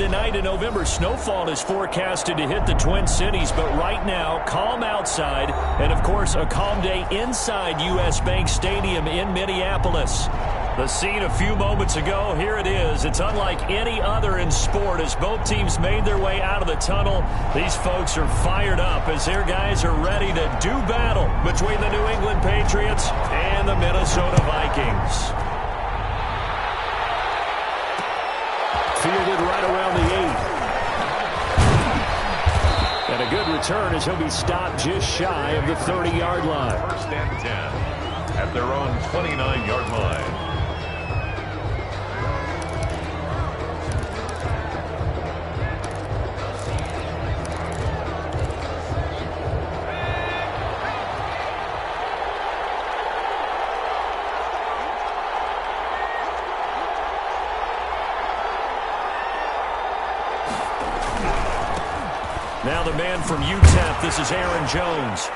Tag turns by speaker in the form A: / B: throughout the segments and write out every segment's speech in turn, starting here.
A: tonight in November. Snowfall is forecasted to hit the Twin Cities, but right now, calm outside, and of course, a calm day inside U.S. Bank Stadium in Minneapolis. The scene a few moments ago, here it is. It's unlike any other in sport as both teams made their way out of the tunnel. These folks are fired up as their guys are ready to do battle between the New England Patriots and the Minnesota Vikings. Fielded right around the 8. And a good return as he'll be stopped just shy of the 30-yard line.
B: First and 10 at their own 29-yard line.
A: Now the man from UTEP, this is Aaron Jones.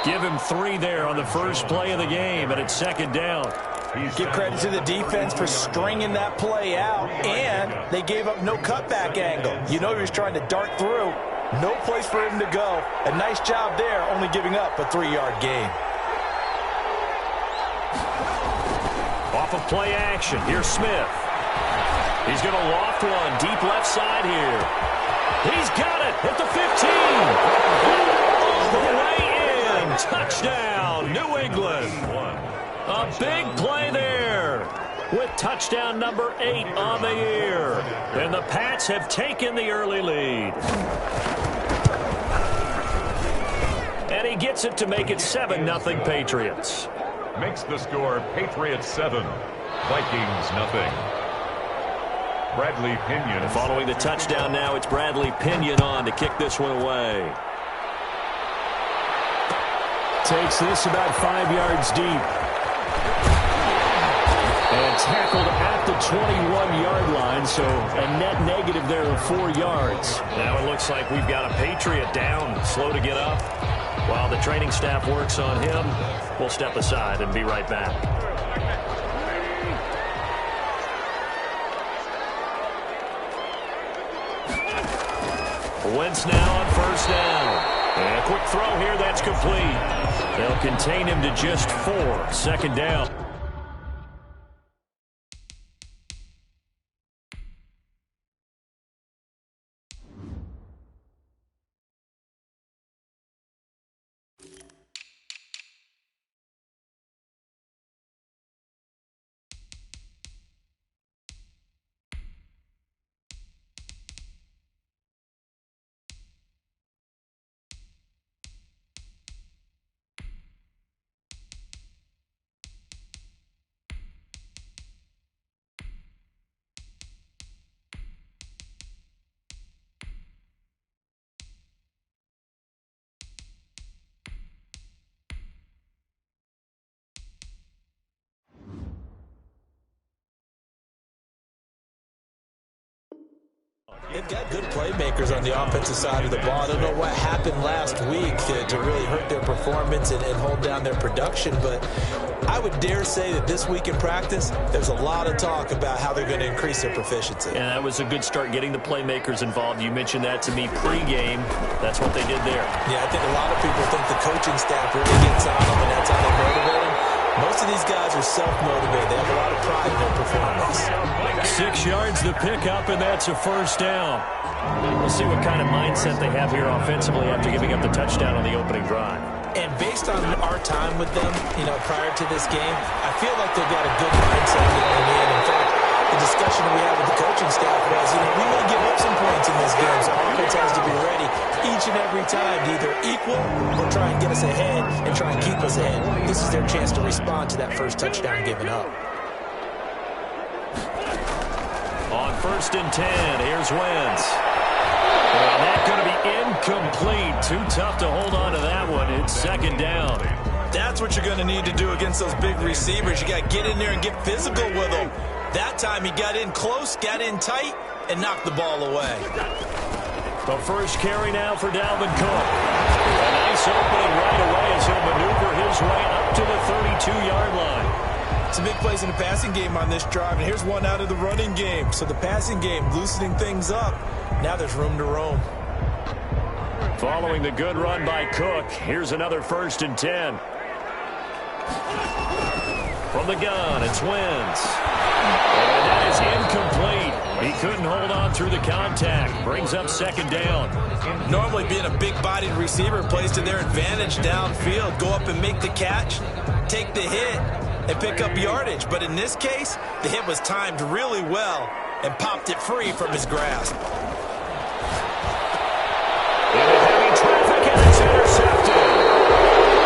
A: Give him 3 there on the first play of the game, and it's second down.
C: Give credit to the defense for stringing that play out, and they gave up no cutback angle. You know he was trying to dart through. No place for him to go. A nice job there, only giving up a 3-yard gain.
A: Off of play action, here's Smith. He's going to loft one deep left side here. He's got it at the 15. All the way in. Touchdown, New England. A big play there with touchdown number 8 on the year. And the Pats have taken the early lead. And he gets it to make it 7-0 Patriots.
B: Makes the score Patriots 7, Vikings nothing. Bradley Pinion.
A: Following the touchdown now, it's Bradley Pinion on to kick this one away. Takes this about 5 yards deep. And tackled at the 21-yard line, so a net negative there of 4 yards. Now it looks like we've got a Patriot down, slow to get up. While the training staff works on him, we'll step aside and be right back. Wentz now on first down. And a quick throw here, that's complete. They'll contain him to just 4. Second down.
C: They've got good playmakers on the offensive side of the ball. I don't know what happened last week to really hurt their performance and hold down their production, but I would dare say that this week in practice, there's a lot of talk about how they're going to increase their proficiency.
A: And that was a good start getting the playmakers involved. You mentioned that to me pregame. That's what they did there.
C: Yeah, I think a lot of people think the coaching staff really gets on them, and that's how they motivate them. Most of these guys are self-motivated. They have a lot of pride in their performance.
A: 6 yards the pickup, and that's a first down. We'll see what kind of mindset they have here offensively after giving up the touchdown on the opening drive.
C: And based on our time with them, prior to this game, I feel like they've got a good mindset going in. In fact, the discussion we had with the coaching staff was, we may give up some points in this game, so offense has to be ready each and every time to either equal or try and get us ahead and try and keep us ahead. This is their chance to respond to that first touchdown given up.
A: On first and 10, here's Wentz. And that's going to be incomplete. Too tough to hold on to that one. It's second down.
C: That's what you're going to need to do against those big receivers. You got to get in there and get physical with them. That time he got in close, got in tight, and knocked the ball away.
A: The first carry now for Dalvin Cook. A nice opening right away as he'll maneuver his way up to the 32-yard line.
C: Some big plays in the passing game on this drive, and here's one out of the running game. So the passing game loosening things up. Now there's room to roam.
A: Following the good run by Cook, here's another 1st and 10. From the gun, it's Wentz. And that is incomplete. He couldn't hold on through the contact. Brings up 2nd down.
C: Normally being a big-bodied receiver plays to their advantage downfield. Go up and make the catch, take the hit, and pick up yardage. But in this case, the hit was timed really well and popped it free from his grasp.
A: Into heavy traffic, and it's intercepted.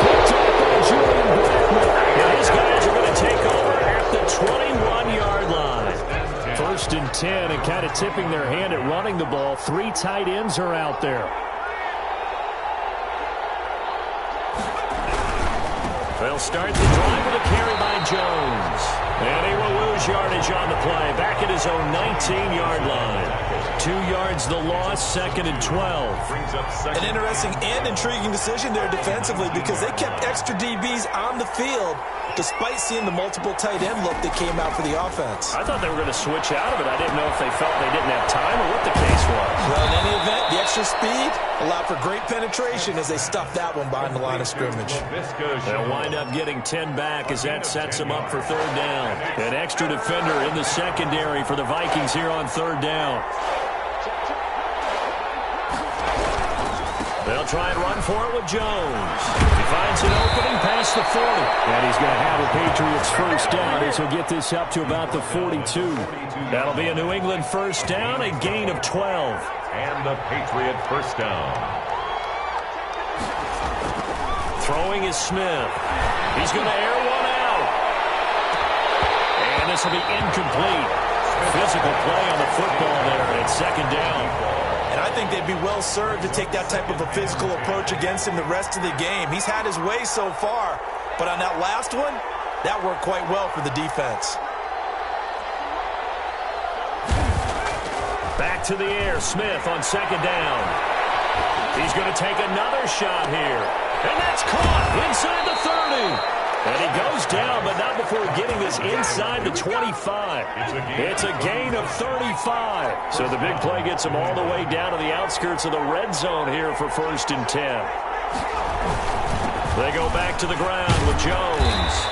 A: Picked up by Julian Blackman. And these guys are going to take over at the 21-yard line. 1st and 10, and kind of tipping their hand at running the ball. 3 tight ends are out there. They'll start the drive with a carry by Jones. And he will lose yardage on the play. Back at his own 19-yard line. 2 yards the loss, 2nd and 12.
C: An interesting and intriguing decision there defensively because they kept extra DBs on the field despite seeing the multiple tight end look that came out for the offense.
A: I thought they were going to switch out of it. I didn't know if they felt they didn't have time or what the case was.
C: Well, in any event, the extra speed allowed for great penetration as they stuffed that one behind the line of scrimmage.
A: They'll wind up getting 10 back as that sets them up for 3rd down. An extra defender in the secondary for the Vikings here on 3rd down. They'll try and run for it with Jones. He finds an opening past the 40. And he's going to have the Patriots 1st down as he'll get this up to about the 42. That'll be a New England 1st down, a gain of 12.
B: And the Patriot 1st down.
A: Throwing is Smith. He's going to air one out. And this will be incomplete. Physical play on the football there at 2nd down.
C: And I think they'd be well served to take that type of a physical approach against him the rest of the game. He's had his way so far, but on that last one, that worked quite well for the defense.
A: Back to the air, Smith on 2nd down. He's going to take another shot here. And that's caught inside the 30. And he goes down, but not before getting this inside the 25. It's a gain of 35. So the big play gets him all the way down to the outskirts of the red zone here for 1st and 10. They go back to the ground with Jones.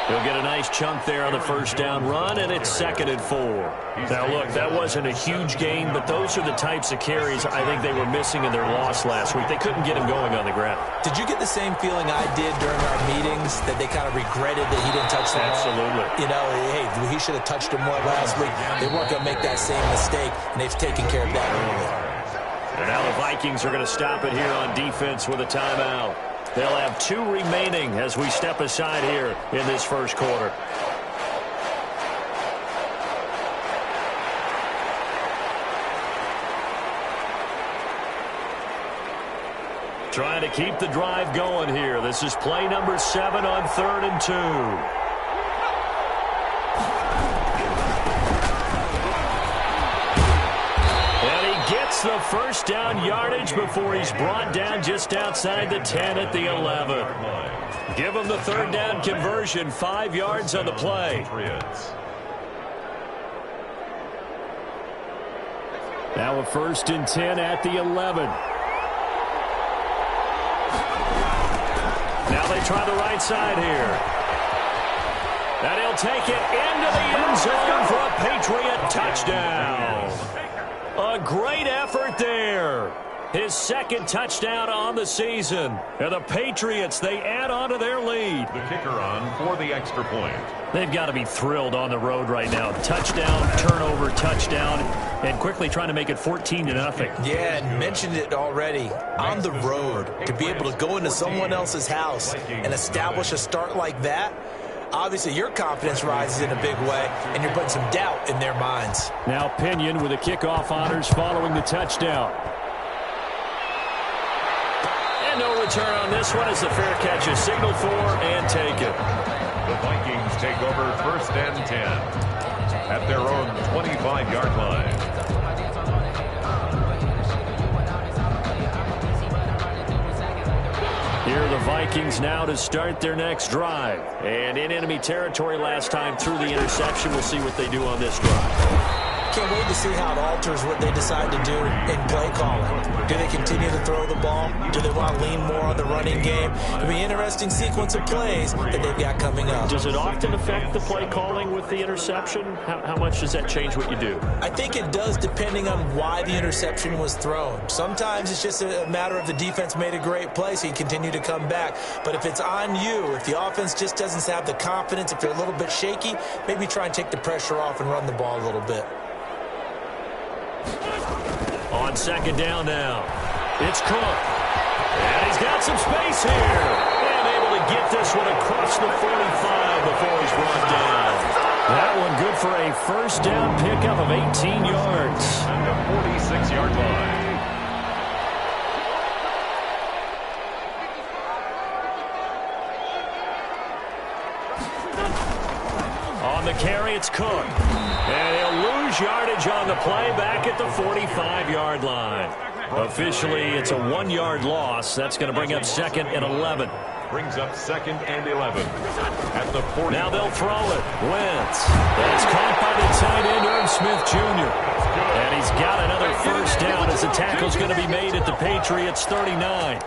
A: He'll get a nice chunk there on the 1st down run, and it's 2nd and 4. Now, look, that wasn't a huge gain, but those are the types of carries I think they were missing in their loss last week. They couldn't get him going on the ground.
C: Did you get the same feeling I did during our meetings, that they kind of regretted that he didn't touch the ball?
A: Absolutely.
C: You know, hey, he should have touched him more last week. They weren't going to make that same mistake, and they've taken care of that early.
A: And now the Vikings are going to stop it here on defense with a timeout. They'll have 2 remaining as we step aside here in this 1st quarter. Trying to keep the drive going here. This is play number 7 on 3rd and 2. Gets the 1st down yardage before he's brought down just outside the 10 at the 11. Give him the 3rd down conversion, 5 yards on the play. Now a 1st and 10 at the 11. Now they try the right side here. And he'll take it into the end zone for a Patriot touchdown. A great effort there. His 2nd touchdown on the season. And the Patriots, they add on to their lead.
B: The kicker on for the extra point.
A: They've got to be thrilled on the road right now. Touchdown, turnover, touchdown, and quickly trying to make it 14-0.
C: Yeah, and mentioned it already. On the road, to be able to go into someone else's house and establish a start like that, obviously your confidence rises in a big way, and you're putting some doubt in their minds.
A: Now Pinion with the kickoff honors following the touchdown. And no return on this one as the fair catch is signaled for and taken.
B: The Vikings take over 1st and 10 at their own 25-yard line.
A: Here are the Vikings now to start their next drive. And in enemy territory last time through the interception. We'll see what they do on this drive.
C: Can't wait to see how it alters what they decide to do in play calling. Do they continue to throw the ball? Do they want to lean more on the running game? It'll be an interesting sequence of plays that they've got coming up.
A: Does it often affect the play calling with the interception? How much does that change what you do?
C: I think it does, depending on why the interception was thrown. Sometimes it's just a matter of the defense made a great play, so you continue to come back. But if it's on you, if the offense just doesn't have the confidence, if you're a little bit shaky, maybe try and take the pressure off and run the ball a little bit.
A: On second down now, it's Cook. And he's got some space here. And able to get this one across the 45 before he's brought down. That one good for a first down pickup of 18 yards.
B: And the 46-yard line.
A: On the carry, it's Cook. And he'll lose yardage on the play back at the 45-yard line. Officially, it's a 1-yard loss. That's going to bring up 2nd and 11.
B: Brings up 2nd and 11. At the 40.
A: Now they'll throw it. Wentz. That's caught by the tight end, Irv Smith Jr. And he's got another first down as the tackle's going to be made at the Patriots 39.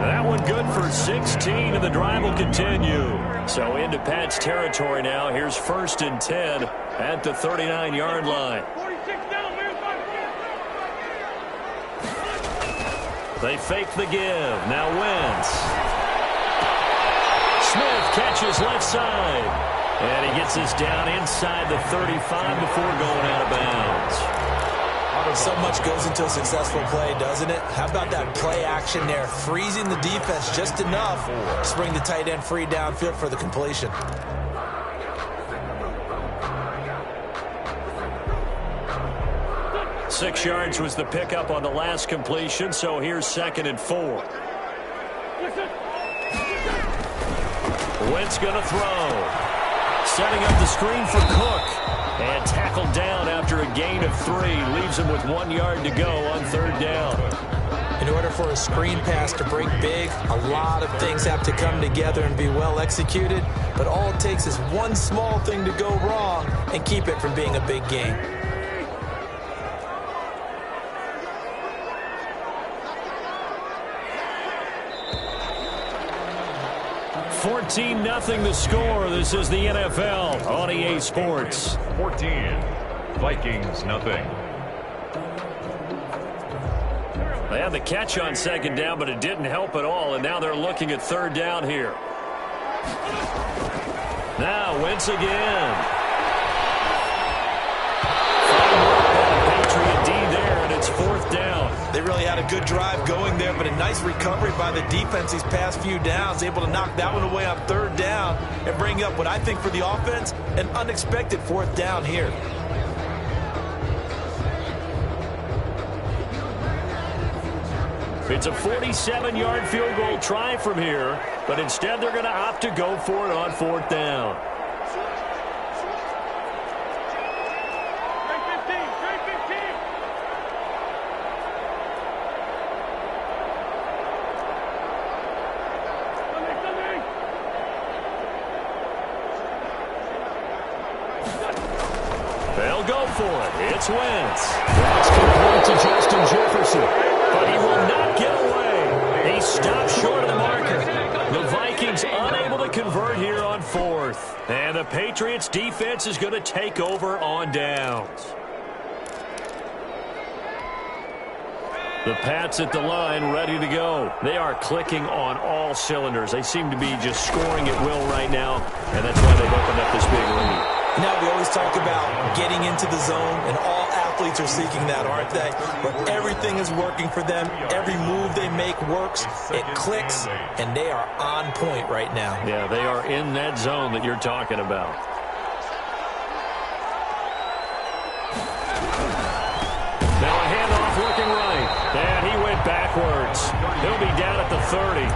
A: That one good for 16, and the drive will continue. So into Pat's territory now. Here's 1st and 10 at the 39-yard line. They fake the give. Now Wentz. Smith catches left side. And he gets this down inside the 35 before going out of bounds.
C: So much goes into a successful play, doesn't it? How about that play action there? Freezing the defense just enough to bring the tight end free downfield for the completion.
A: Six yards was the pickup on the last completion, so here's 2nd and 4. Wentz going to throw. Setting up the screen for Cook. And tackled down after a gain of 3. Leaves him with 1 yard to go on 3rd down.
C: In order for a screen pass to break big, a lot of things have to come together and be well executed. But all it takes is one small thing to go wrong and keep it from being a big gain.
A: $14-0 the score. This is the NFL on EA Sports.
B: 14. Vikings nothing.
A: They had the catch on 2nd down, but it didn't help at all, and now they're looking at 3rd down here. Now Wentz again. Patriot D there, and it's 4th down.
C: They really had a good drive going there, but a nice recovery by the defense these past few downs, able to knock that one away on 3rd down and bring up what I think for the offense, an unexpected 4th down here.
A: It's a 47-yard field goal try from here, but instead they're going to opt to go for it on 4th down. They'll go for it. It's Wentz. That's complete to Justin Jefferson. But he will not get away. He stopped short of the marker. The Vikings unable to convert here on 4th. And the Patriots defense is going to take over on downs. The Pats at the line ready to go. They are clicking on all cylinders. They seem to be just scoring at will right now, and that's why they've opened up this big lead.
C: Now, we always talk about getting into the zone, and all athletes are seeking that, aren't they? Where everything is working for them, every move they make works, it clicks, and they are on point right now.
A: Yeah, they are in that zone that you're talking about. Now a handoff looking right, and he went backwards. He'll be down at the 30.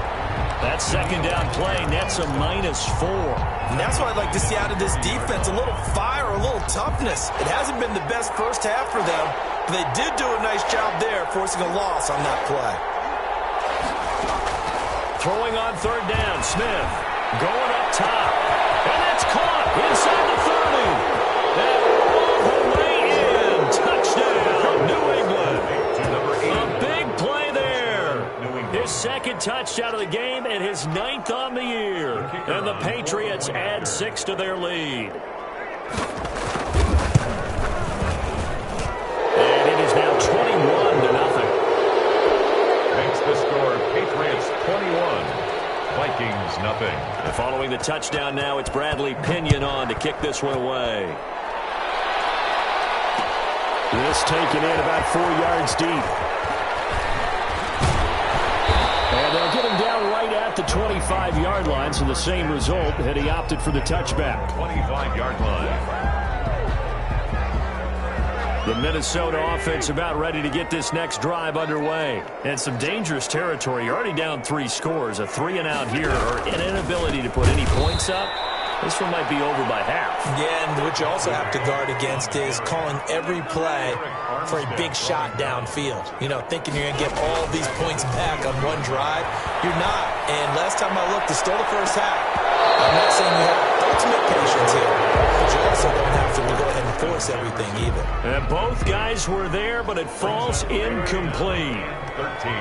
A: That 2nd down play nets a -4.
C: And that's what I'd like to see out of this defense, a little fire, a little toughness. It hasn't been the best first half for them, but they did do a nice job there forcing a loss on that play.
A: throwing on third down. Smith going up top. And that's caught inside the 30. And all the way in. Touchdown, New England. A big play there. His second touchdown of the game and his 9th on the year. And the Patriots add 6 to their lead. And it is now 21-0.
B: Makes the score Patriots 21, Vikings nothing.
A: And following the touchdown now, it's Bradley Pinion on to kick this one away.
D: This taken in about 4 yards deep. And they'll get him down right at the 25-yard line, so the same result, and he opted for the touchback.
B: 25-yard line.
A: The Minnesota offense about ready to get this next drive underway. And some dangerous territory. You're already down 3 scores. A 3-and-out here or an inability to put any points up. This one might be over by half.
C: Yeah, and what you also have to guard against is calling every play for a big shot downfield. You know, thinking you're going to get all these points back on one drive. You're not. And last time I looked, it's still the first half. I'm not saying you have ultimate patience here, but you also don't have to go ahead and force everything either.
A: And both guys were there, but it falls incomplete.
B: 13.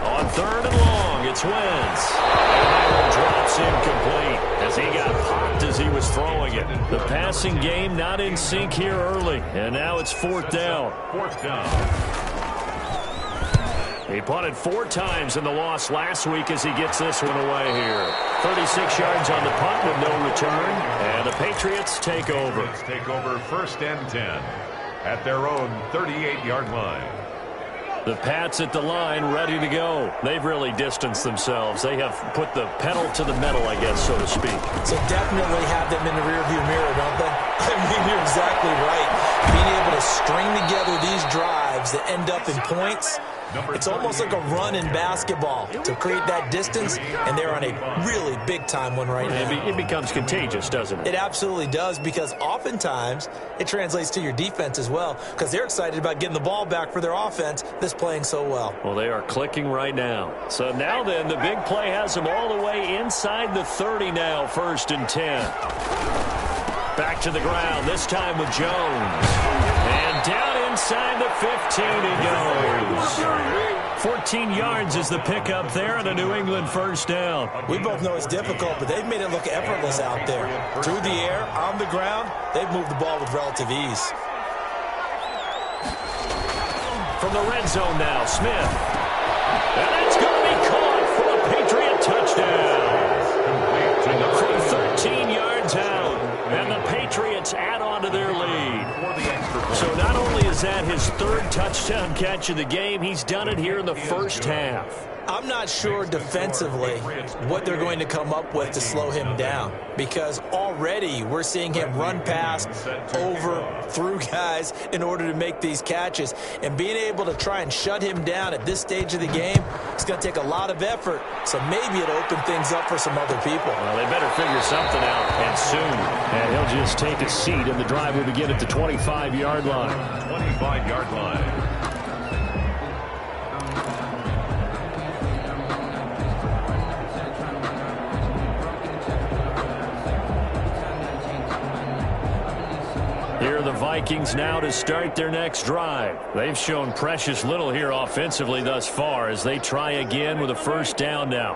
A: On 3rd and long, it's Wentz. And that one drops incomplete as he got popped as he was throwing it. The passing game not in sync here early, and now it's 4th down.
B: 4th down.
A: He punted 4 times in the loss last week as he gets this one away here. 36 yards on the punt with no return, and the Patriots take over.
B: Take over 1st and 10 at their own 38-yard line.
A: The Pats at the line ready to go. They've really distanced themselves. They have put the pedal to the metal, I guess, so to speak.
C: So definitely have them in the rearview mirror, don't they? I mean, you're exactly right. Being able to string together these drives that end up in points, it's almost like a run in basketball to create that distance, and they're on a really big-time one right now.
A: It becomes contagious, doesn't it?
C: It absolutely does, because oftentimes it translates to your defense as well, because they're excited about getting the ball back for their offense that's playing so well.
A: Well, they are clicking right now. So now then, the big play has them all the way inside the 30 now, 1st and 10. Back to the ground, this time with Jones. And down inside the 15 he goes. 14 yards is the pickup there, and a New England 1st down.
C: We both know it's difficult, but they've made it look effortless out there. Through the air, on the ground, they've moved the ball with relative ease.
A: From the red zone now, Smith. And that's going to be caught for a Patriot touchdown. From 13 yards out. And the Patriots add on to their lead. So not only is that his 3rd touchdown catch of the game, he's done it here in the 1st half.
C: I'm not sure defensively what they're going to come up with to slow him down, because already we're seeing him run past, over, through guys in order to make these catches. And being able to try and shut him down at this stage of the game, it's going to take a lot of effort. So maybe it'll open things up for some other people.
A: Well, they better figure something out, and soon.
D: And he'll just take a seat, and the drive will begin at the 25-yard line.
B: 25-yard line.
A: Here are the Vikings now to start their next drive. They've shown precious little here offensively thus far as they try again with a 1st down now.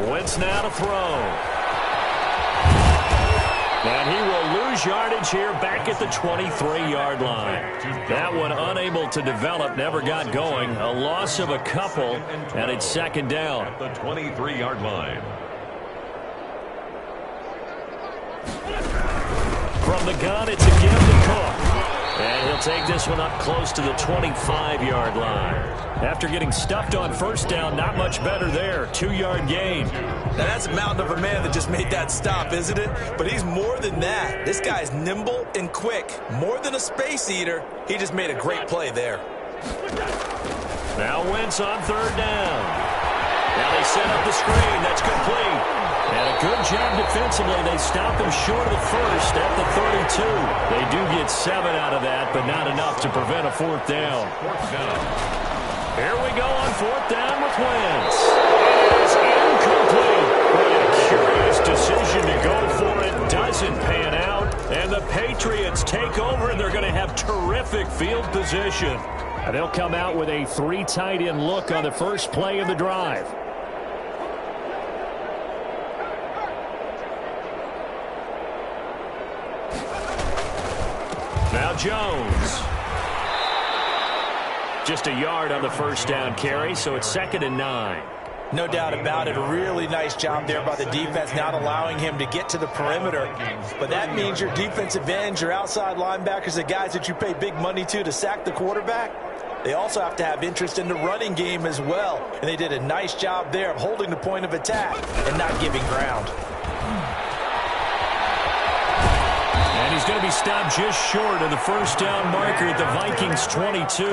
A: Wentz now to throw. And he will lose yardage here back at the 23-yard line. That one unable to develop, never got going. A loss of a couple, and it's 2nd down.
B: At the 23-yard line.
A: From the gun, it's a give to Cook. And he'll take this one up close to the 25-yard line. After getting stuffed on 1st down, not much better there. 2-yard gain.
C: Now that's a mountain of a man that just made that stop, isn't it? But he's more than that. This guy's nimble and quick. More than a space eater. He just made a great play there.
A: Now Wentz on 3rd down. Now they set up the screen. That's complete. And a Good job defensively. They stop him short of the first at the 32. They do get 7 out of that, but not enough to prevent a fourth down. Here we go on fourth down with Wentz. It's incomplete. What a curious decision to go for it. Doesn't pan out. And the Patriots take over, and they're going to have terrific field position. They'll come out with a 3 tight end look on the first play of the drive. Now Jones. Just a yard on the first down carry, so it's 2nd and 9.
C: No doubt about it. A really nice job there by the defense, not allowing him to get to the perimeter. But that means your defensive ends, your outside linebackers, the guys that you pay big money to sack the quarterback, they also have to have interest in the running game as well. And they did a nice job there of holding the point of attack and not giving ground.
A: And he's going to be stopped just short of the first down marker at the Vikings 22.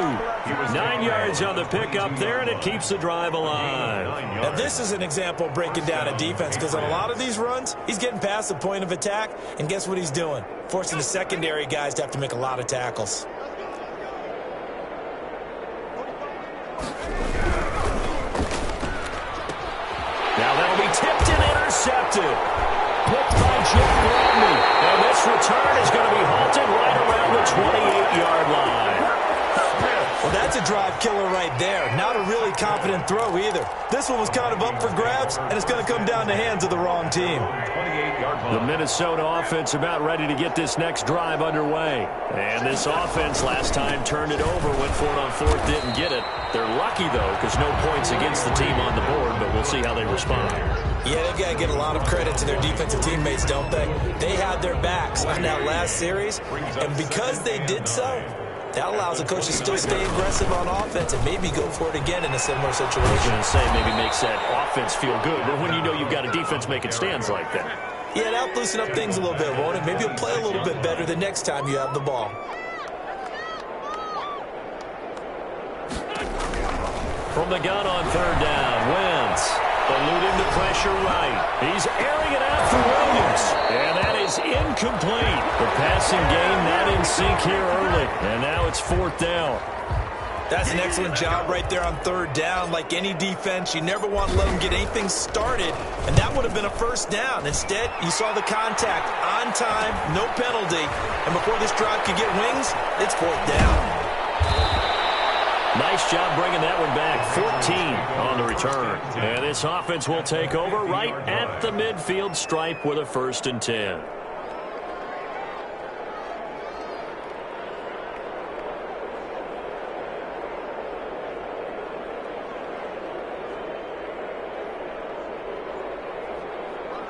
A: 9 yards on the pickup there, and it keeps the drive alive.
C: Now, this is an example of breaking down a defense, because on a lot of these runs, he's getting past the point of attack, and guess what he's doing? Forcing the secondary guys to have to make a lot of tackles.
A: Now that'll be tipped and intercepted. Picked by Jeff Rodney. And this return is going to be halted right around the 28-yard line.
C: Well, that's a drive killer right there. Not a really confident throw either. This one was kind of up for grabs, and it's going to come down the hands of the wrong team.
A: The Minnesota offense about ready to get this next drive underway. And this offense last time turned it over, went for it on fourth, didn't get it. They're lucky, though, because no points against the team on the board, but we'll see how they respond.
C: Yeah, they've got to get a lot of credit to their defensive teammates, don't they? They had their backs on that last series, and because they did so, that allows the coach to still stay aggressive on offense and maybe go for it again in a similar situation.
A: I was going to say maybe makes that offense feel good, but when you know you've got a defense making stands like that.
C: Yeah, that'll loosen up things a little bit, won't it? Maybe you'll play a little bit better the next time you have the ball.
A: From the gun on third down, Wentz eluding the pressure right. He's airing it out for Williams, and that is incomplete. The passing game not in sync here early, and now it's fourth down.
C: That's an excellent job right there on third down. Like any defense, you never want to let them get anything started, and that would have been a first down. Instead, you saw the contact on time, no penalty, and before this drive could get wings, it's fourth down.
A: Nice job bringing that one back. 14 on the return. And this offense will take over right at the midfield stripe with a 1st and 10.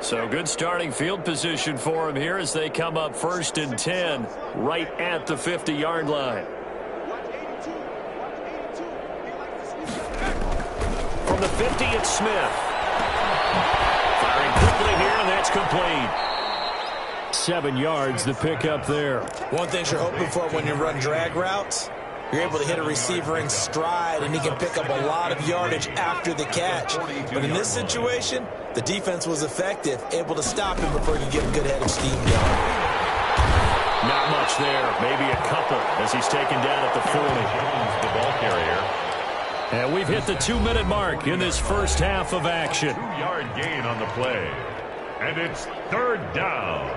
A: So good starting field position for him here as they come up 1st and 10 right at the 50-yard line. From the 50, it's Smith. Firing quickly here, and that's complete.
D: 7 yards, the pickup there.
C: One thing you're hoping for when you run drag routes, you're able to hit a receiver in stride, and he can pick up a lot of yardage after the catch. But in this situation, the defense was effective, able to stop him before he could get a good head of steam going.
A: Not much there, maybe a couple as he's taken down at the 40.
B: The ball carrier.
A: And we've hit the 2-minute mark in this first half of action.
B: 2-yard gain on the play. And it's third down.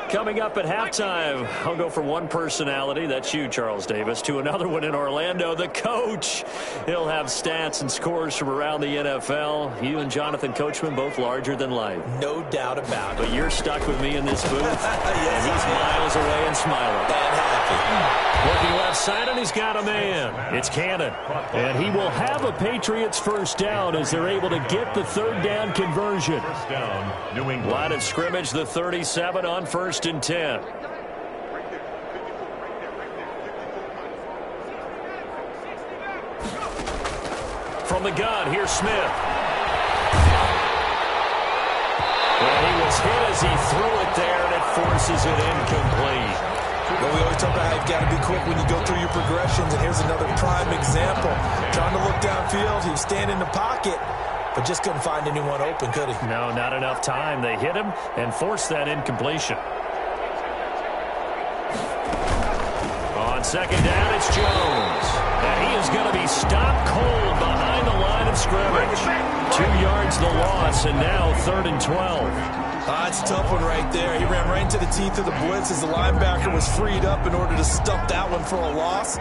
A: Coming up at halftime, I'll go from one personality, that's you, Charles Davis, to another one in Orlando, the coach. He'll have stats and scores from around the NFL. You and Jonathan Coachman, both larger than life.
C: No doubt about it.
A: But you're stuck with me in this booth, and he's miles away and smiling.
C: And happy.
A: Looking left side, and he's got a man. It's Cannon. And he will have a Patriots first down as they're able to get the third down conversion.
B: First down, New England.
A: Line of scrimmage, the 37 on 1st and 10. From the gun, here's Smith. Well, he was hit as he threw it there, and it forces it incomplete.
C: Well, we always talk about how you've got to be quick when you go through your progressions, and here's another prime example. Trying to look downfield, he was standing in the pocket, but just couldn't find anyone open, could he?
A: No, not enough time. They hit him and forced that incompletion. On second down, it's Jones. And he is going to be stopped cold behind the line of scrimmage. 2 yards the loss, and now 3rd and 12.
C: It's a tough one right there. He ran right into the teeth of the blitz as the linebacker was freed up in order to stuff that one for a loss.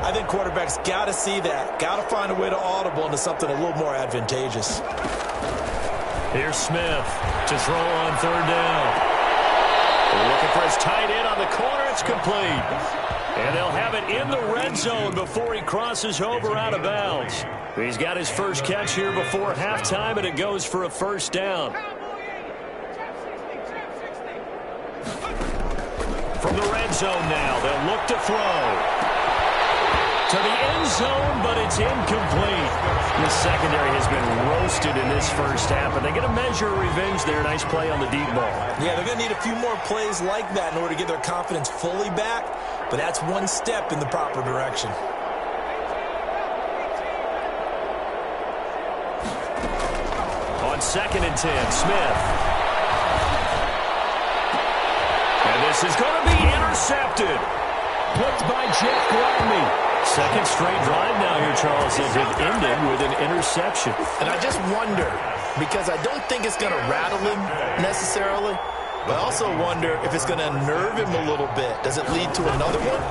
C: I think quarterbacks got to see that. Got to find a way to audible into something a little more advantageous.
A: Here's Smith to throw on 3rd down. Looking for his tight end on the corner. It's complete. And they'll have it in the red zone before he crosses over out of bounds. He's got his first catch here before halftime, and it goes for a 1st down. From the red zone now, they'll look to throw. To the end zone, but it's incomplete. The secondary has been roasted in this first half, but they get a measure of revenge there. Nice play on the deep ball.
C: Yeah, they're going to need a few more plays like that in order to get their confidence fully back, but that's one step in the proper direction.
A: On 2nd and 10, Smith. And this is going to be intercepted. Picked by Jeff Gladney. Second straight drive now here, Charles, that have ended with an interception.
E: And I just wonder, because I don't think it's going to rattle him necessarily, but I also wonder if it's going to unnerve him a little bit. Does it lead to another one?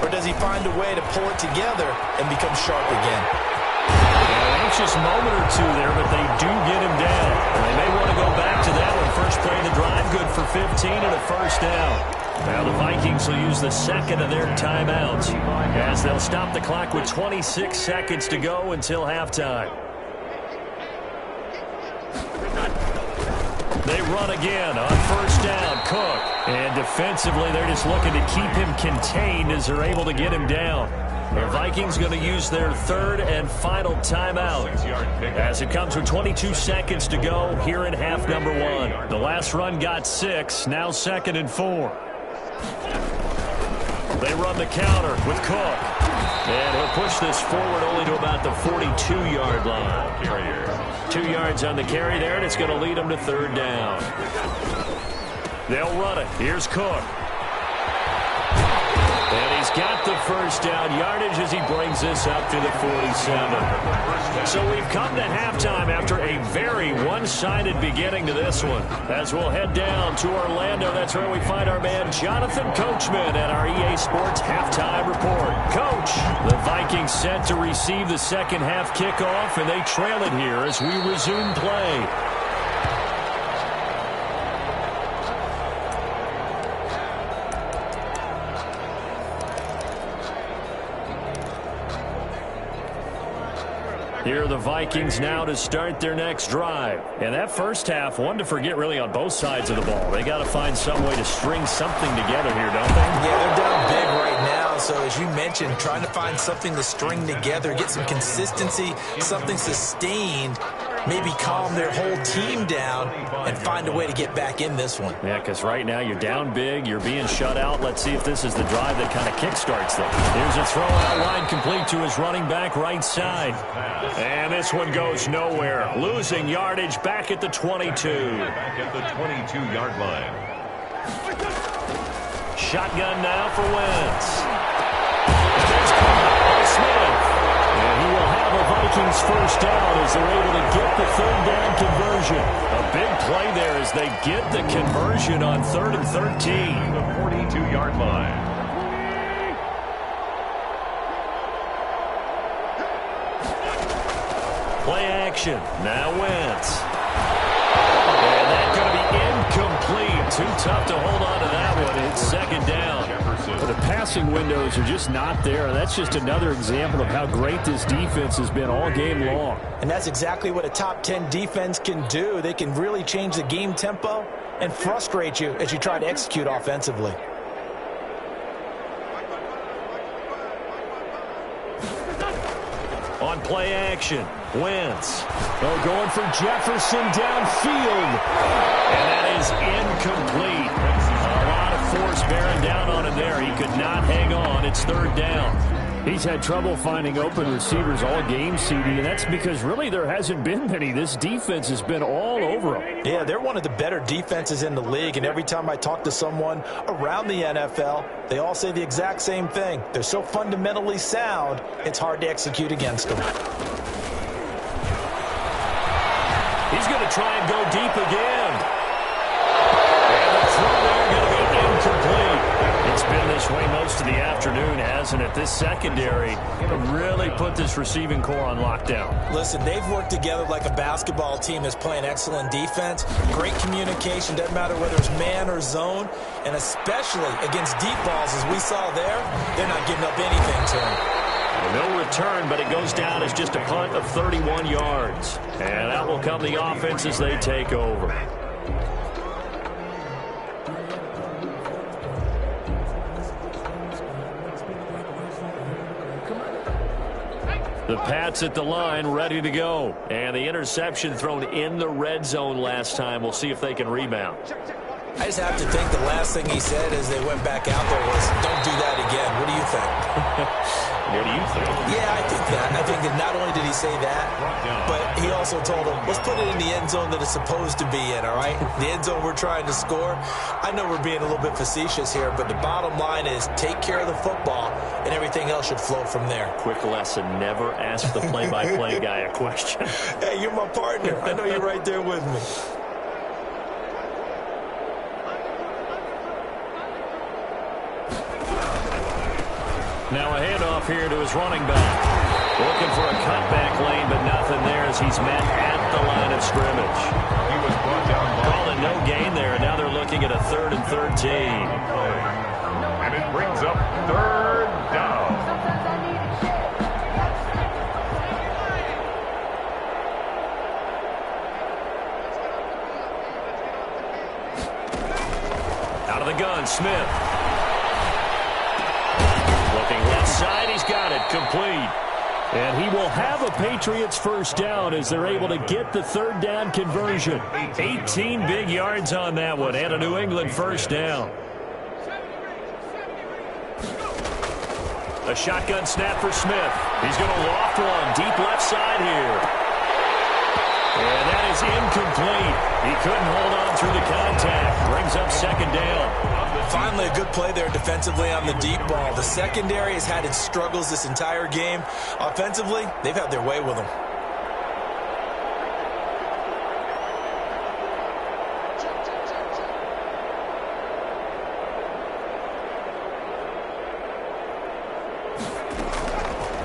E: Or does he find a way to pull it together and become sharp again?
A: An anxious moment or two there, but they do get him down. And they may want to go back to that one. First play of the drive, good for 15 and a 1st down. Now the Vikings will use the second of their timeouts as they'll stop the clock with 26 seconds to go until halftime. They run again on 1st down, Cook. And defensively, they're just looking to keep him contained as they're able to get him down. The Vikings going to use their 3rd and final timeout as it comes with 22 seconds to go here in half number 1. The last run got 6, now 2nd and 4. They run the counter with Cook. And he'll push this forward only to about the 42-yard line. 2 yards on the carry there, and it's going to lead them to 3rd down. They'll run it. Here's Cook. And he's got the 1st down yardage as he brings this up to the 47. So we've come to halftime after a very one-sided beginning to this one. As we'll head down to Orlando, that's where we find our man Jonathan Coachman at our EA Sports Halftime Report. Coach, the Vikings set to receive the second half kickoff, and they trail it here as we resume play. Here are the Vikings now to start their next drive. And that first half, one to forget really on both sides of the ball. They got to find some way to string something together here, don't they?
C: Yeah, they're down big right now. So as you mentioned, trying to find something to string together, get some consistency, something sustained, maybe calm their whole team down and find a way to get back in this one.
A: Yeah, because right now you're down big, you're being shut out. Let's see if this is the drive that kind of kickstarts them. Here's a throw out line complete to his running back right side. And this one goes nowhere. Losing yardage back at the 22.
B: Back at the 22-yard line.
A: Shotgun now for Wentz. And there's Paul Smith. And he will have a Vikings first down as they're able to get the 3rd down conversion. A big play there as they get the conversion on 3rd and 13.
B: The 42-yard line.
A: Play action. Now Wentz. And that's going to be incomplete. Too tough to hold on to that one. It's 2nd down. But the passing windows are just not there. That's just another example of how great this defense has been all game long.
C: And that's exactly what a top 10 defense can do. They can really change the game tempo and frustrate you as you try to execute offensively.
A: On play action, Wentz. They're going for Jefferson downfield. And that is incomplete. A lot of force bearing down on him there. He could not hang on. It's 3rd down.
D: He's had trouble finding open receivers all game, CD, and that's because really there hasn't been many. This defense has been all over him.
C: Yeah, they're one of the better defenses in the league, and every time I talk to someone around the NFL, they all say the exact same thing. They're so fundamentally sound, it's hard to execute against them.
A: He's going to try and go deep again. And the throw there going to be incomplete. It's been this way most of the afternoon, hasn't it? This secondary really put this receiving core on lockdown.
C: Listen, they've worked together like a basketball team that's playing excellent defense. Great communication, doesn't matter whether it's man or zone. And especially against deep balls, as we saw there, they're not giving up anything to him.
A: No return, but it goes down as just a punt of 31 yards. And out will come the offense as they take over. The Pats at the line, ready to go. And the interception thrown in the red zone last time. We'll see if they can rebound.
C: I just have to think the last thing he said as they went back out there was, don't do that again. What do you think?
A: What do you think?
C: Yeah, I think that. I think that not only did he say that, but he also told him, let's put it in the end zone that it's supposed to be in, all right? The end zone we're trying to score. I know we're being a little bit facetious here, but the bottom line is take care of the football, and everything else should flow from there.
A: Quick lesson, never ask the play-by-play guy a question.
C: Hey, you're my partner. I know you're right there with me.
A: Now a handoff here to his running back. Looking for a cutback lane, but nothing there as he's met at the line of scrimmage.
B: He was brought down by
A: Calling no gain there. Now they're looking at a 3rd and 13.
B: and it brings up 3rd down.
A: Out of the gun, Smith. Looking left side, he's got it, complete.
D: And he will have a Patriots first down as they're able to get the 3rd down conversion.
A: 18 big yards on that one, and a New England first down. A shotgun snap for Smith. He's going to loft one deep left side here. And that is incomplete. He couldn't hold on through the contact. Brings up 2nd down.
C: Finally, a good play there defensively on the deep ball. The secondary has had its struggles this entire game. Offensively, they've had their way with them.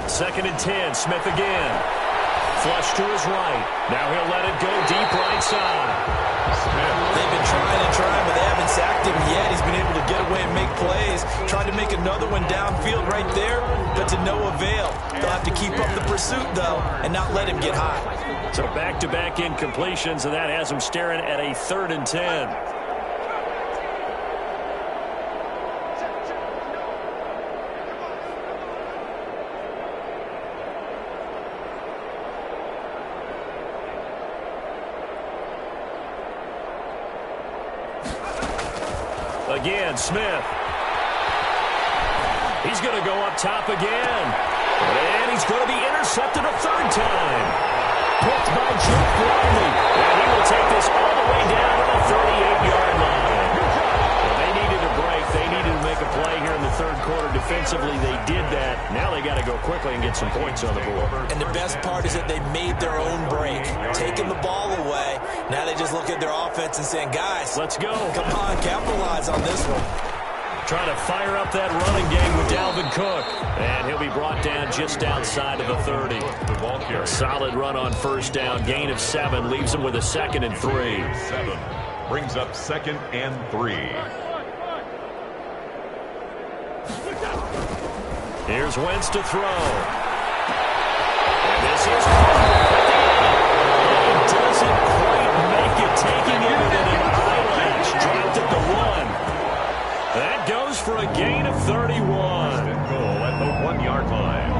A: Second and 10, Smith again. Flush to his right. Now he'll let it go deep right side.
C: They've been trying and trying, but they haven't sacked him yet. He's been able to get away and make plays. Tried to make another one downfield right there, but to no avail. They'll have to keep up the pursuit, though, and not let him get high.
A: So back-to-back incompletions, and that has him staring at a 3rd and 10. Again, Smith. He's going to go up top again. And he's going to be intercepted a 3rd time. Picked by Jeff Bradley. And he will take this all the way down to the 38-yard line. Well, they needed a break. They needed to make a play here in the 3rd quarter. Defensively, they did that. Now they got to go quickly and get some points on the board.
C: And the best part is that they made their own break. Taking the ball away. Now they just look at their offense and saying, guys,
A: let's go.
C: Come on, capitalize on this one.
A: Trying to fire up that running game with Dalvin Cook. And he'll be brought down just outside of the 30. A solid run on 1st down. Gain of 7 leaves him with a 2nd and 3.
B: 7 brings up 2nd and 3.
A: Here's Wentz to throw. And this is it doesn't quite make it, taking it in an eyelash. Dropped at the 1. That goes for a gain of 31.
B: And goal at the 1-yard line.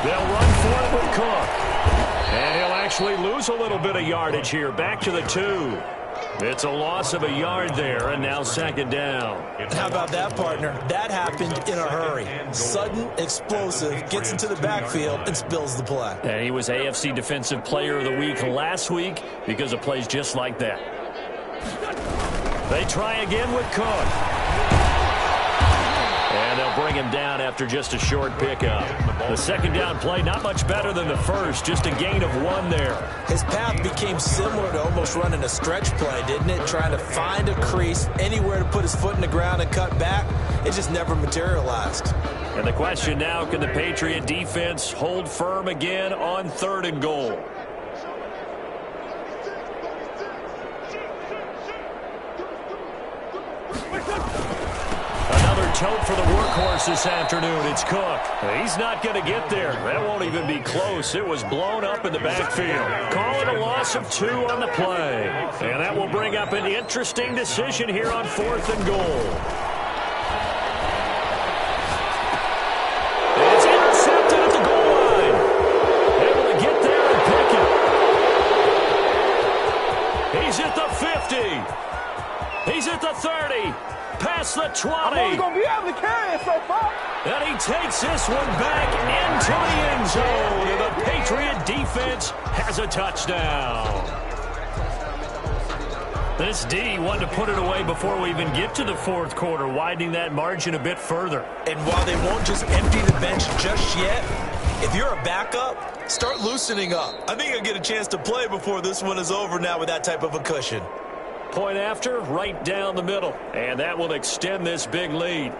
A: They'll run for it with Cook. And he'll actually lose a little bit of yardage here. Back to the 2. It's a loss of a yard there, and now second down.
C: How about that, partner? That happened in a hurry. Sudden, explosive, gets into the backfield, and spills the play.
A: And he was AFC Defensive Player of the Week last week because of plays just like that. They try again with Cook. And they'll bring him down after just a short pickup. The second down play, not much better than the first, just a gain of 1 there.
C: His path became similar to almost running a stretch play, didn't it? Trying to find a crease, anywhere to put his foot in the ground and cut back. It just never materialized.
A: And the question now, can the Patriot defense hold firm again on 3rd and goal? Tote for the workhorse this afternoon. It's Cook. He's not going to get there. That won't even be close. It was blown up in the backfield. Call it a loss of 2 on the play. And that will bring up an interesting decision here on 4th and goal. It's intercepted at the goal line. Able to get there and pick it. He's at the 50. He's at the 30. Past the 20.
F: I'm only going to be able to carry it so far.
A: And he takes this one back into the end zone. And the Patriot defense has a touchdown. This D wanted to put it away before we even get to the 4th quarter, widening that margin a bit further.
C: And while they won't just empty the bench just yet, if you're a backup, start loosening up. I think you'll get a chance to play before this one is over now with that type of a cushion.
A: Point after, right down the middle. And that will extend this big lead.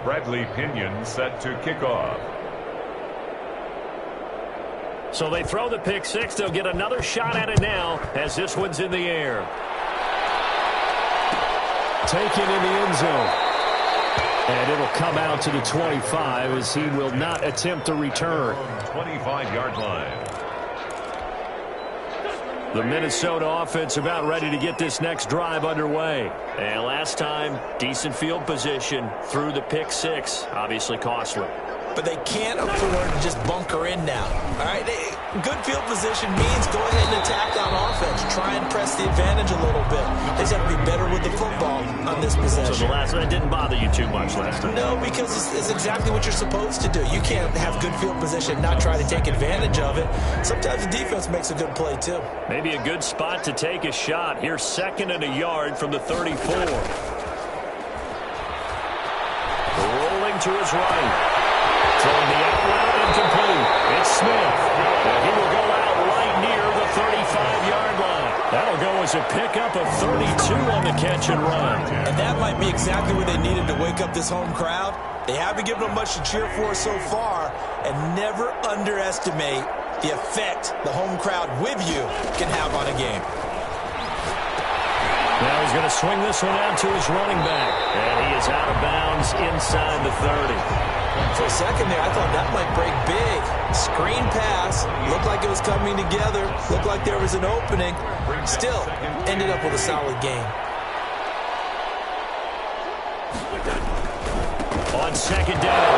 B: Bradley Pinion set to kick off.
A: So they throw the pick 6. They'll get another shot at it now as this one's in the air.
D: Taken in the end zone. And it'll come out to the 25 as he will not attempt a return.
B: 25-yard line.
A: The Minnesota offense about ready to get this next drive underway. And last time, decent field position through the pick 6. Obviously costly.
C: But they can't afford to just bunker in now. All right, good field position means go ahead and attack on offense. Try and press the advantage a little bit. They just have to be better with the football on this possession.
A: So the last one didn't bother you too much last time?
C: No, because it's exactly what you're supposed to do. You can't have good field position and not try to take advantage of it. Sometimes the defense makes a good play, too.
A: Maybe a good spot to take a shot. Here's 2nd and a yard from the 34. Rolling to his right. Throwing the out route incomplete. It's Smith. And he will go out right near the 35-yard line. That'll go as a pickup of 32 on the catch and run.
C: And that might be exactly what they needed to wake up this home crowd. They haven't given them much to cheer for so far. And never underestimate the effect the home crowd with you can have on a game.
A: Now he's going to swing this one out to his running back. And he is out of bounds inside the 30.
C: For a second there, I thought that might break big. Screen pass. Looked like it was coming together. Looked like there was an opening. Still, ended up with a solid game.
A: On 2nd down,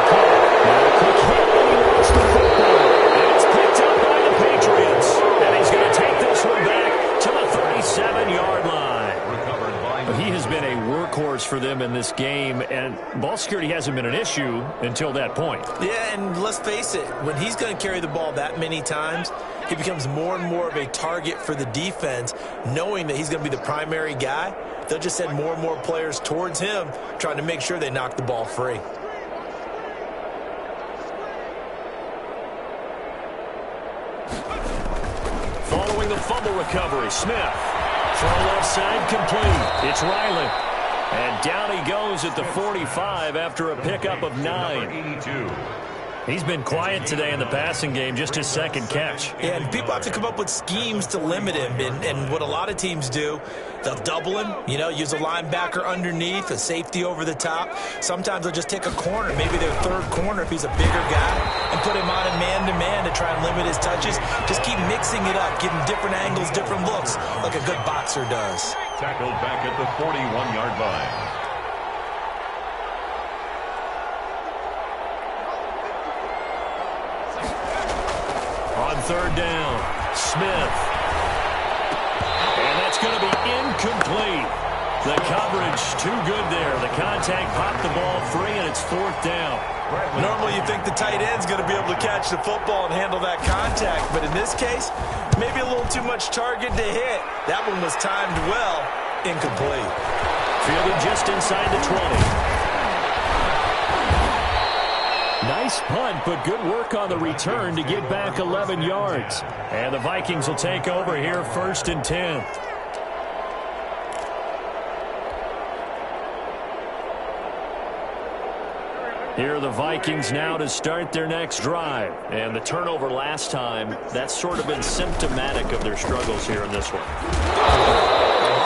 A: Cook hit when he lost the football. And it's picked up by the Patriots. And he's going to take this one back to the 37-yard line. He has been a workhorse for them in this game, and ball security hasn't been an issue until that point.
C: Yeah, and let's face it, when he's going to carry the ball that many times, he becomes more and more of a target for the defense, knowing that he's going to be the primary guy. They'll just send more and more players towards him, trying to make sure they knock the ball free.
A: Following the fumble recovery, Smith. Throw left side complete. It's Riley. And down he goes at the 45 after a pickup of 9.
B: 82.
A: He's been quiet today in the passing game, just his 2nd catch.
C: Yeah, and people have to come up with schemes to limit him. And what a lot of teams do, they'll double him, use a linebacker underneath, a safety over the top. Sometimes they'll just take a corner, maybe their 3rd corner if he's a bigger guy, and put him on a man-to-man to try and limit his touches. Just keep mixing it up, give him different angles, different looks, like a good boxer does.
B: Tackled back at the 41-yard line.
A: third down. Smith. And that's going to be incomplete. The coverage too good there. The contact popped the ball free, and it's fourth down.
E: Normally you think the tight end's going to be able to catch the football and handle that contact, but in this case, maybe a little too much target to hit. That one was timed well. Incomplete.
A: Fielded just inside the 20. Nice punt, but good work on the return to get back 11 yards. And the Vikings will take over here, 1st and 10. Here are the Vikings now to start their next drive. And the turnover last time, that's sort of been symptomatic of their struggles here in this one.
C: I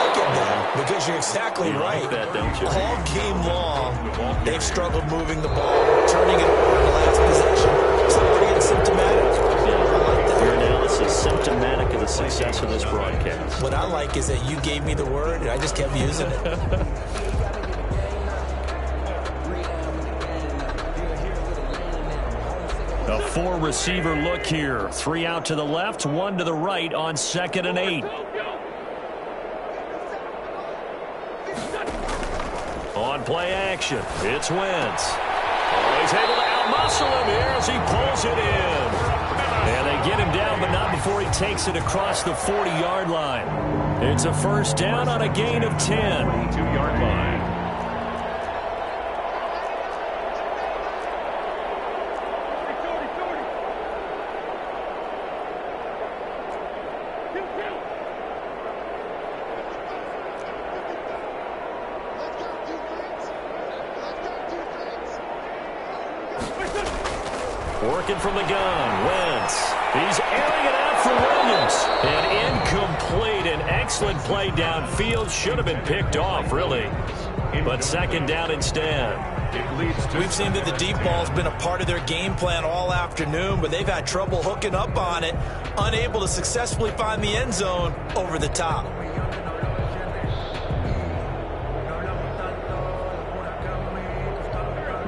C: like it now, because you're exactly right.
A: Like that, don't you?
C: All game long, they've struggled moving the ball, turning it over in the last possession. So pretty symptomatic.
A: Your analysis symptomatic of the success of this broadcast.
C: What I like is that you gave me the word, and I just kept using it.
A: A 4-receiver look here. 3 out to the left, 1 to the right on 2nd and 8. On play action, it's Wentz. Oh, he's able to outmuscle him here as he pulls it in. And they get him down, but not before he takes it across the 40-yard line. It's a first down on a gain of 10.
B: 22-yard line.
A: Working from the gun, Wentz. He's airing it out for Williams. And incomplete. An excellent play downfield. Should have been picked off, really. But 2nd down instead.
E: We've seen that the deep ball's been a part of their game plan all afternoon, but they've had trouble hooking up on it, unable to successfully find the end zone over the top.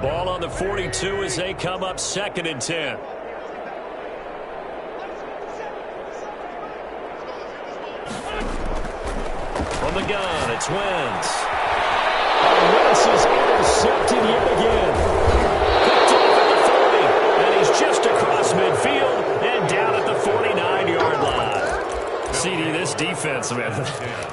A: Ball on the 42 as they come up 2nd and 10. From the gun, it's Wentz. And Wentz is intercepted yet again. Picked off at the 40, and he's just across midfield and down at the 49-yard line. CD, this defense, man,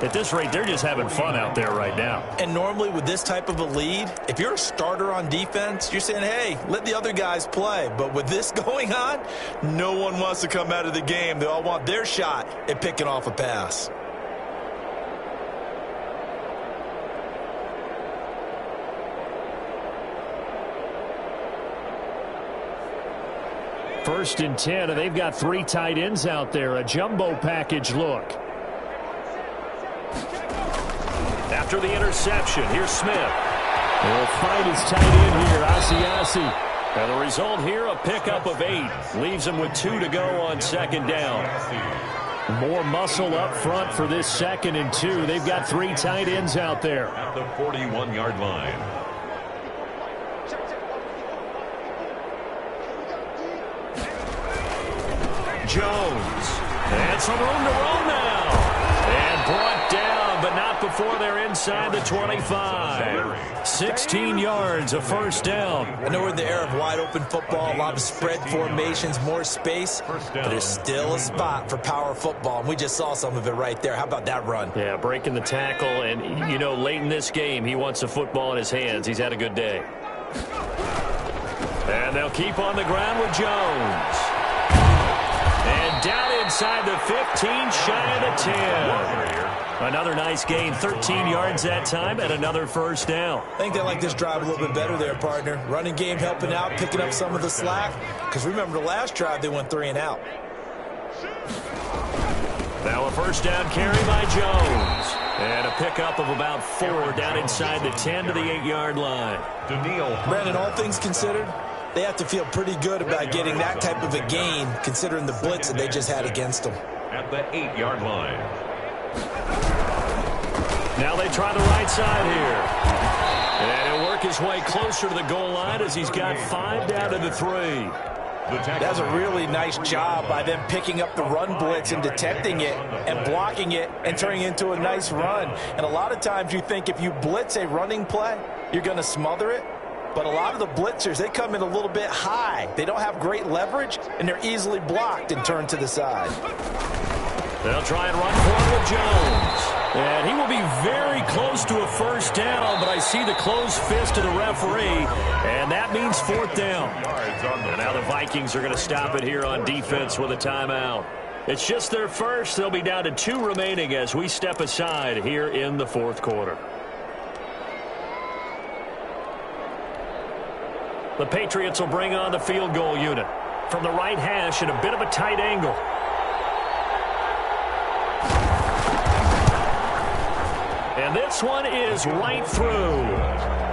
A: at this rate, they're just having fun out there right now.
E: And normally with this type of a lead, if you're a starter on defense, you're saying, hey, let the other guys play. But with this going on, no one wants to come out of the game. They all want their shot at picking off a pass.
D: First and 10, and they've got 3 tight ends out there. A jumbo package look.
A: After the interception, here's Smith.
D: They'll fight his tight end here, Asiasi.
A: And the result here, a pickup of 8. Leaves him with 2 to go on 2nd down.
D: More muscle up front for this 2nd and 2. They've got 3 tight ends out there.
B: At the 41-yard line.
A: Jones. And some room to roam now. And brought down, but not before they're inside the 25. 16 yards, a first down.
E: I know we're in the era of wide-open football, a lot of spread formations, more space, but there's still a spot for power football, and we just saw some of it right there. How about that run?
A: Yeah, breaking the tackle, and, you know, late in this game, he wants the football in his hands. He's had a good day. And they'll keep on the ground with Jones. And down inside the 15, shy of the 10. Another nice gain, 13 yards that time, and another first down.
E: I think they like this drive a little bit better there, partner. Running game helping out, picking up some of the slack. Because remember, the last drive, they went 3 and out.
A: Now a first down carry by Jones. And a pickup of about 4 down inside the 10 to the 8-yard line.
E: Brandon, all things considered, they have to feel pretty good about getting that type of a gain, considering the blitz that they just had against them.
B: At the 8-yard line.
A: Now they try the right side here. And he'll work his way closer to the goal line as he's got 5 down to the 3.
E: That's a really nice job by them picking up the run blitz and detecting it and blocking it and turning it into a nice run. And a lot of times you think if you blitz a running play, you're going to smother it. But a lot of the blitzers, they come in a little bit high. They don't have great leverage, and they're easily blocked and turned to the side.
A: They'll try and run for it with Jones. And he will be very close to a first down, but I see the closed fist of the referee, and that means fourth down. And now the Vikings are going to stop it here on defense with a timeout. It's just their first. They'll be down to 2 remaining as we step aside here in the fourth quarter. The Patriots will bring on the field goal unit from the right hash at a bit of a tight angle. And this one is right through.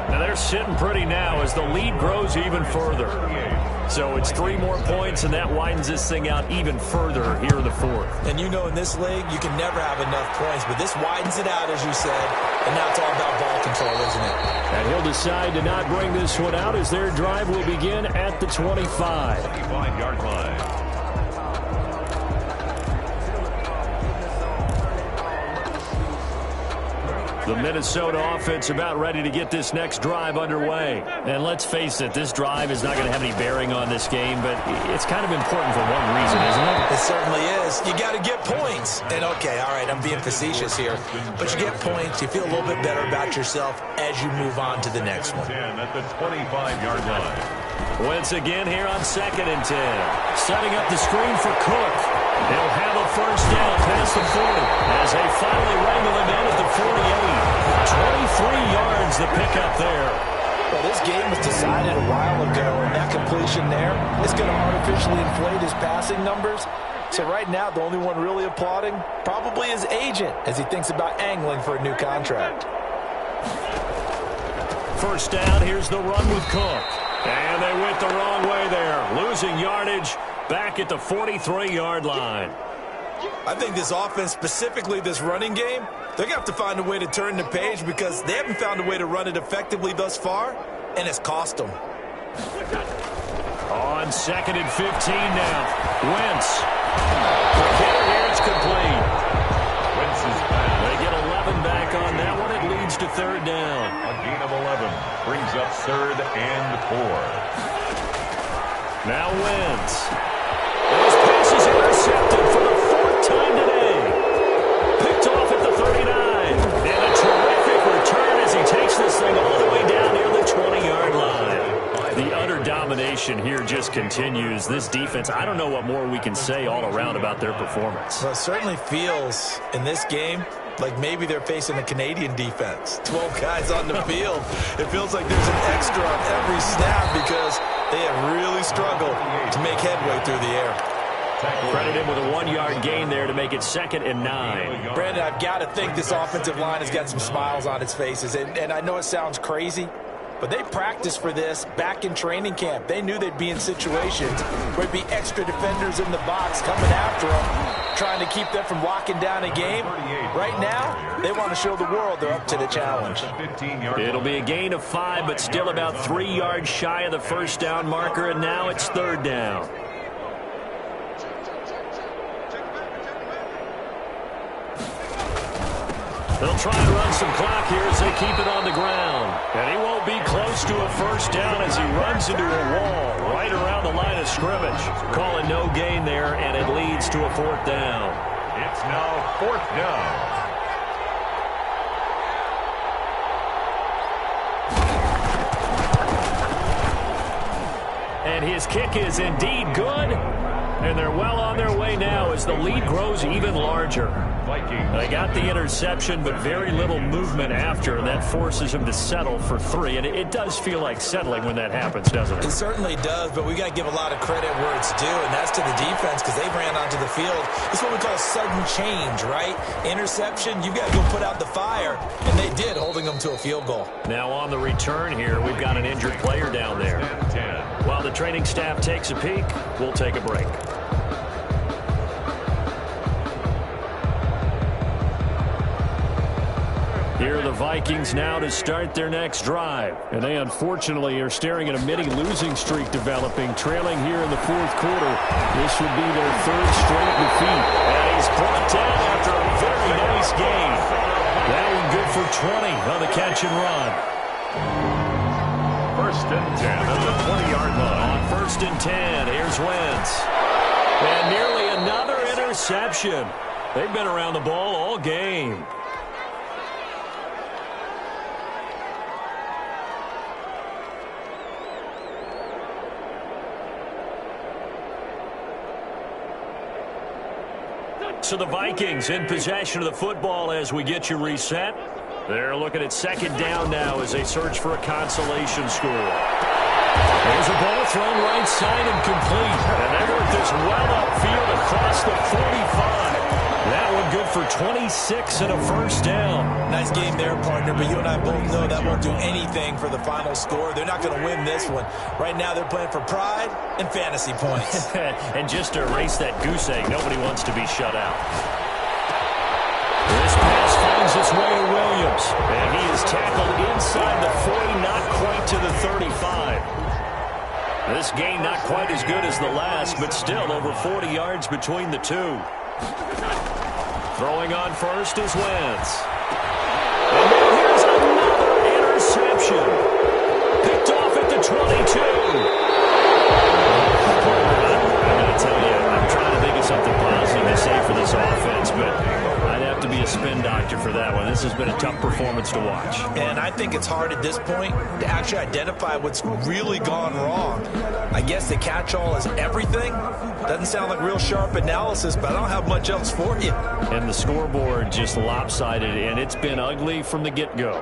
A: Now they're sitting pretty now as the lead grows even further. So it's 3 more points, and that widens this thing out even further here in the fourth.
C: And you know in this league, you can never have enough points, but this widens it out, as you said, and now it's all about ball control, isn't it?
D: And he'll decide to not bring this one out as their drive will begin at the 25.
B: 25-yard line.
A: The Minnesota offense about ready to get this next drive underway. And let's face it, this drive is not going to have any bearing on this game, but it's kind of important for one reason, isn't it?
C: It certainly is. You got to get points. And, okay, all right, I'm being facetious here. But you get points, you feel a little bit better about yourself as you move on to the next one.
B: 10 at the 25-yard line.
A: Wentz again here on 2nd and 10. Setting up the screen for Cook. He'll have a first down past the 40 as they finally wrangle him in at the 48. 23 yards the pickup there.
E: Well, this game was decided a while ago, and that completion there is going to artificially inflate his passing numbers. So right now, the only one really applauding probably his agent as he thinks about angling for a new contract.
A: First down, here's the run with Cook. And they went the wrong way there, losing yardage back at the 43-yard line.
C: I think this offense, specifically this running game, they're going to have to find a way to turn the page because they haven't found a way to run it effectively thus far, and it's cost them.
A: On 2nd and 15 now. Wentz. The kick here, it's complete.
B: Wentz is back.
A: They get 11 back on that one. It leads to 3rd down.
B: A gain of 11 brings up 3rd and 4.
A: Now Wentz. His pass is intercepted for the 4th time today. Picked off at the 39. And a terrific return as he takes this thing all the way down near the 20-yard line. The utter domination here just continues. This defense, I don't know what more we can say all around about their performance.
C: Well, it certainly feels in this game like maybe they're facing a Canadian defense. 12 guys on the field. It feels like there's an extra on every snap because they have really struggled to make headway through the air.
A: Credit him with a 1-yard gain there to make it 2nd and 9.
C: Brandon, I've got to think this offensive line has got some smiles on its faces. And I know it sounds crazy, but they practiced for this back in training camp. They knew they'd be in situations where there'd be extra defenders in the box coming after them, trying to keep them from locking down a game. Right now, they want to show the world they're up to the challenge.
A: It'll be a gain of 5, but still about 3 yards shy of the first down marker, and now it's 3rd down. They'll try and run some clock here as they keep it on the ground. And he won't be close to a first down as he runs into a wall right around the line of scrimmage. Calling no gain there, and it leads to a 4th down.
B: It's now 4th down.
A: And his kick is indeed good. And they're well on their way now as the lead grows even larger.
B: Vikings.
A: They got the interception, but very little movement after, and that forces him to settle for 3. And it does feel like settling when that happens, doesn't it?
C: It certainly does, but we got to give a lot of credit where it's due, and that's to the defense because they ran onto the field. It's what we call sudden change, right? Interception, you've got to go put out the fire, and they did, holding them to a field goal.
A: Now on the return here, we've got an injured player down there.
B: 10.
A: While the training staff takes a peek, we'll take a break. Here are the Vikings now to start their next drive.
D: And they unfortunately are staring at a mini losing streak developing, trailing here in the fourth quarter. This would be their third straight defeat.
A: And he's brought down after a very nice game. That one good for 20 on the catch and run.
B: First and 10 at the 20-yard line.
A: On first and 10, here's Wentz. And nearly another interception. They've been around the ball all game. So the Vikings in possession of the football as we get you reset. They're looking at second down now as they search for a consolation score. There's a ball thrown right side and complete. And they work this well upfield across the 45. That one good for 26 and a first down.
C: Nice game there, partner, but you and I both know that won't do anything for the final score. They're not going to win this one. Right now they're playing for pride and fantasy points.
A: And just to erase that goose egg, nobody wants to be shut out. This pass finds its way to Williams. And he is tackled inside the 40, not quite to the 35. This game not quite as good as the last, but still over 40 yards between the two. Throwing on first is Wentz. And now here's another interception. Picked off at the 22. I'm going to tell you, I'm trying to think of something positive to say for this offense, but I'd have to be a spin doctor for that one. This has been a tough performance to watch.
C: And I think it's hard at this point to actually identify what's really gone wrong. I guess the catch-all is everything. Doesn't sound like real sharp analysis, but I don't have much else for you.
A: And the scoreboard just lopsided, and it's been ugly from the get-go.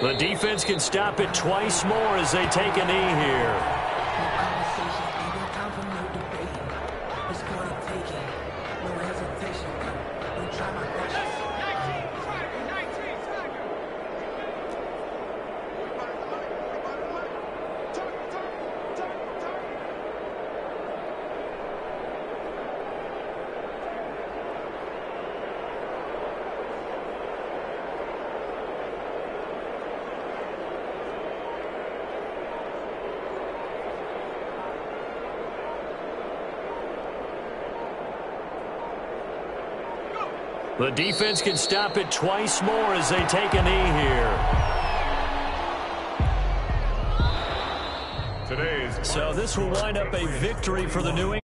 A: The defense can stop it twice more as they take a knee here. The defense can stop it twice more as they take a knee here. So this will wind up a victory for the New England.